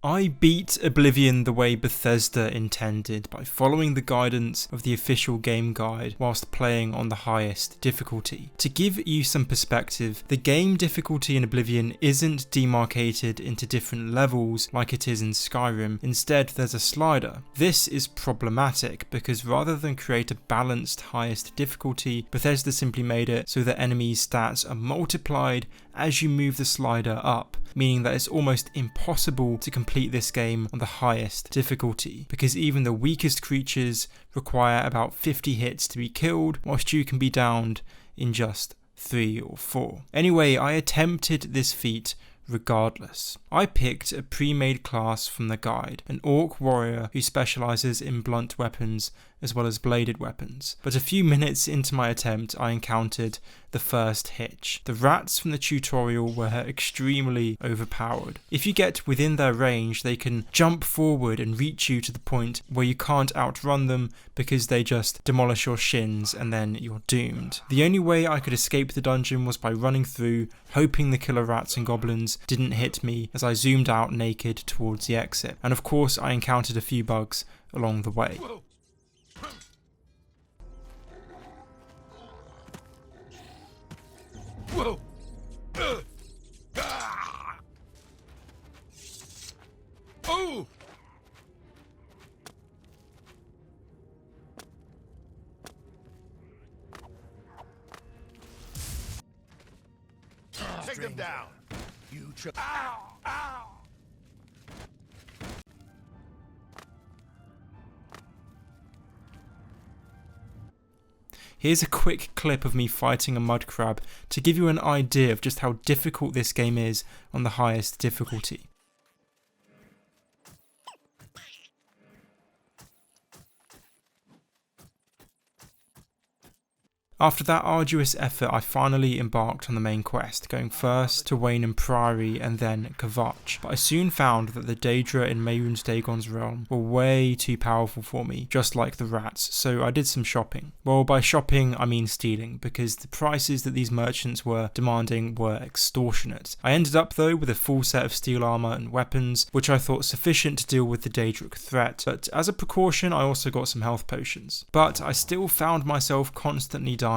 I beat Oblivion the way Bethesda intended by following the guidance of the official game guide whilst playing on the highest difficulty. To give you some perspective, the game difficulty in Oblivion isn't demarcated into different levels like it is in Skyrim. Instead, there's a slider. This is problematic because rather than create a balanced highest difficulty, Bethesda simply made it so that enemies' stats are multiplied as you move the slider up, meaning that it's almost impossible to complete this game on the highest difficulty, because even the weakest creatures require about 50 hits to be killed, whilst you can be downed in just 3 or 4. Anyway, I attempted this feat regardless. I picked a pre-made class from the guide, an orc warrior who specialises in blunt weapons as well as bladed weapons. But a few minutes into my attempt, I encountered the first hitch. The rats from the tutorial were extremely overpowered. If you get within their range, they can jump forward and reach you to the point where you can't outrun them because they just demolish your shins and then you're doomed. The only way I could escape the dungeon was by running through, hoping the killer rats and goblins didn't hit me as I zoomed out naked towards the exit. And of course, I encountered a few bugs along the way. Whoa! Oh! Take them down. You ow! Ow! Here's a quick clip of me fighting a mud crab to give you an idea of just how difficult this game is on the highest difficulty. After that arduous effort, I finally embarked on the main quest, going first to Waynham Priory and then Kvatch. But I soon found that the Daedra in Mehrunes Dagon's realm were way too powerful for me, just like the rats, so I did some shopping. Well, by shopping I mean stealing, because the prices that these merchants were demanding were extortionate. I ended up though with a full set of steel armour and weapons, which I thought sufficient to deal with the Daedric threat, but as a precaution I also got some health potions. But I still found myself constantly dying.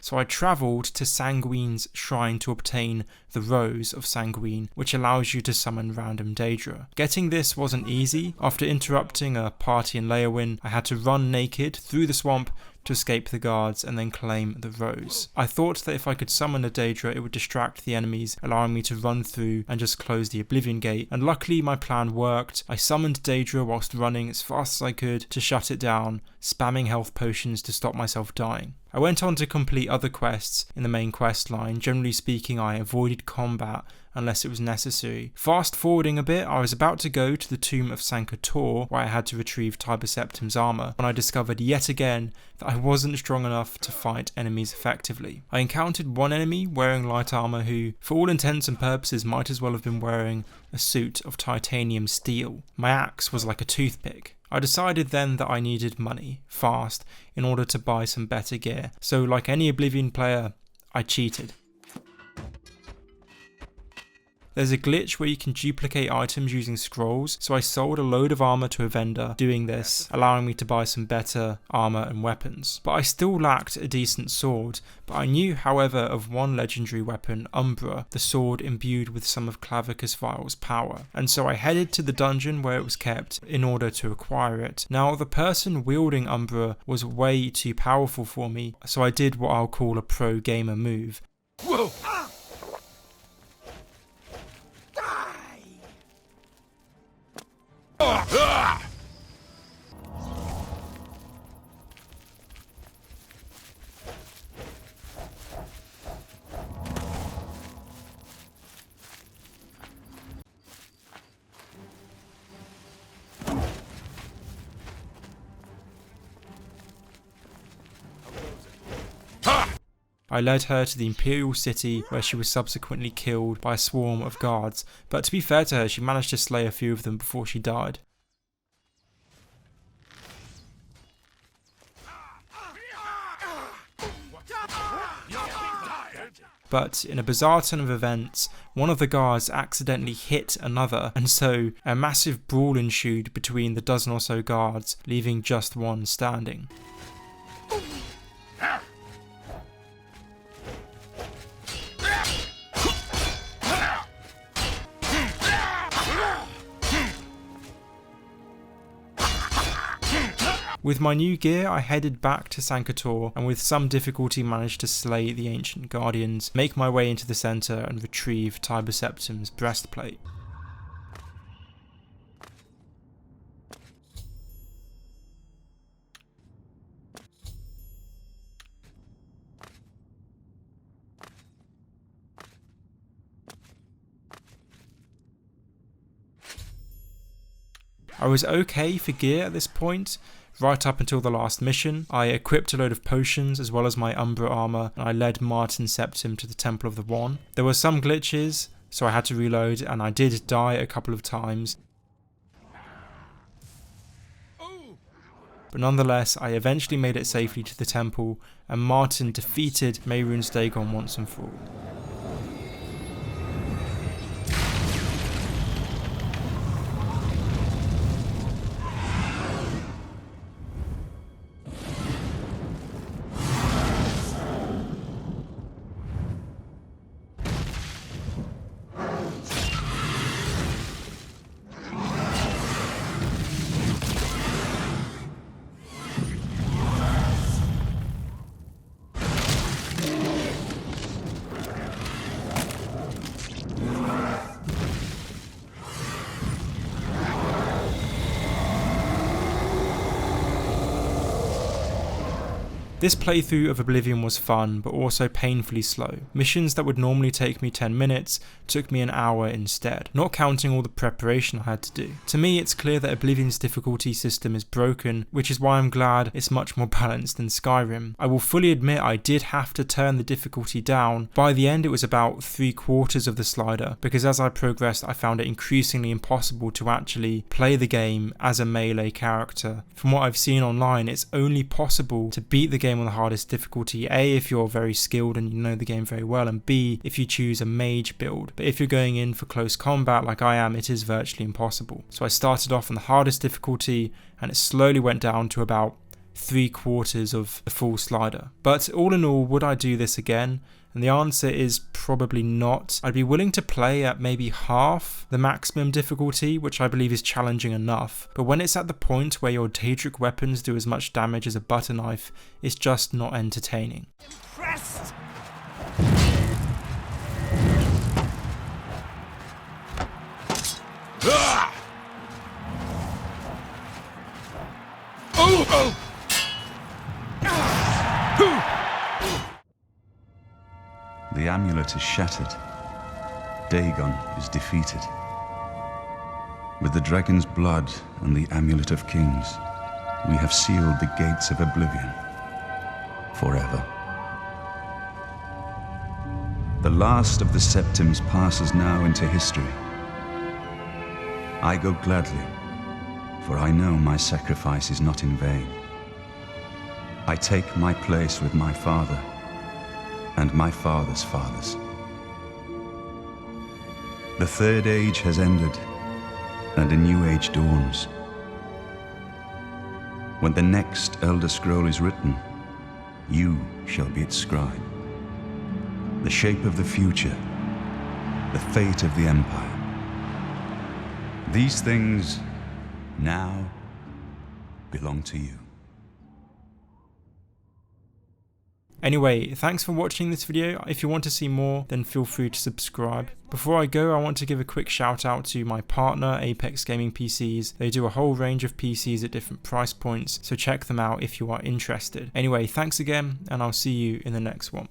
So I travelled to Sanguine's shrine to obtain the Rose of Sanguine, which allows you to summon random Daedra. Getting this wasn't easy. After interrupting a party in Leyawiin, I had to run naked through the swamp to escape the guards and then claim the Rose. I thought that if I could summon a Daedra, it would distract the enemies, allowing me to run through and just close the Oblivion Gate, and luckily my plan worked. I summoned Daedra whilst running as fast as I could to shut it down, spamming health potions to stop myself dying. I went on to complete other quests in the main quest line. Generally speaking, I avoided combat unless it was necessary. Fast forwarding a bit, I was about to go to the tomb of Sancre-Tor, where I had to retrieve Tiber Septim's armour, when I discovered yet again that I wasn't strong enough to fight enemies effectively. I encountered one enemy wearing light armour who, for all intents and purposes, might as well have been wearing a suit of titanium steel. My axe was like a toothpick. I decided then that I needed money, fast, in order to buy some better gear, so like any Oblivion player, I cheated. There's a glitch where you can duplicate items using scrolls, so I sold a load of armour to a vendor doing this, allowing me to buy some better armour and weapons. But I still lacked a decent sword, but I knew however of one legendary weapon, Umbra, the sword imbued with some of Clavicus Vile's power, and so I headed to the dungeon where it was kept in order to acquire it. Now the person wielding Umbra was way too powerful for me, so I did what I'll call a pro gamer move. Whoa! I led her to the Imperial City, where she was subsequently killed by a swarm of guards, but to be fair to her, she managed to slay a few of them before she died. But in a bizarre turn of events, one of the guards accidentally hit another, and so a massive brawl ensued between the dozen or so guards, leaving just one standing. With my new gear, I headed back to Sanctuary and with some difficulty managed to slay the ancient guardians, make my way into the centre and retrieve Tiber Septim's breastplate. I was okay for gear at this point. Right up until the last mission, I equipped a load of potions as well as my Umbra armor, and I led Martin Septim to the Temple of the One. There were some glitches, so I had to reload, and I did die a couple of times. But nonetheless, I eventually made it safely to the temple, and Martin defeated Mehrunes Dagon once and for all. This playthrough of Oblivion was fun, but also painfully slow. Missions that would normally take me 10 minutes took me an hour instead, not counting all the preparation I had to do. To me, it's clear that Oblivion's difficulty system is broken, which is why I'm glad it's much more balanced than Skyrim. I will fully admit I did have to turn the difficulty down. By the end, it was about 3/4 of the slider, because as I progressed, I found it increasingly impossible to actually play the game as a melee character. From what I've seen online, it's only possible to beat the game on the hardest difficulty, A, if you're very skilled and you know the game very well, and B, if you choose a mage build. But if you're going in for close combat like I am, it is virtually impossible. So I started off on the hardest difficulty and it slowly went down to about 3/4 of the full slider. But all in all, would I do this again? And the answer is probably not. I'd be willing to play at maybe half the maximum difficulty, which I believe is challenging enough. But when it's at the point where your Daedric weapons do as much damage as a butter knife, it's just not entertaining. Impressed. Ah! Oh! Oh! The amulet is shattered. Dagon is defeated. With the dragon's blood and the amulet of kings, we have sealed the gates of Oblivion forever. The last of the Septims passes now into history. I go gladly, for I know my sacrifice is not in vain. I take my place with my father and my father's fathers. The third age has ended, and a new age dawns. When the next Elder Scroll is written, you shall be its scribe. The shape of the future, the fate of the Empire. These things now belong to you. Anyway, thanks for watching this video. If you want to see more, then feel free to subscribe. Before I go, I want to give a quick shout out to my partner, Apex Gaming PCs. They do a whole range of PCs at different price points, so check them out if you are interested. Anyway, thanks again, and I'll see you in the next one.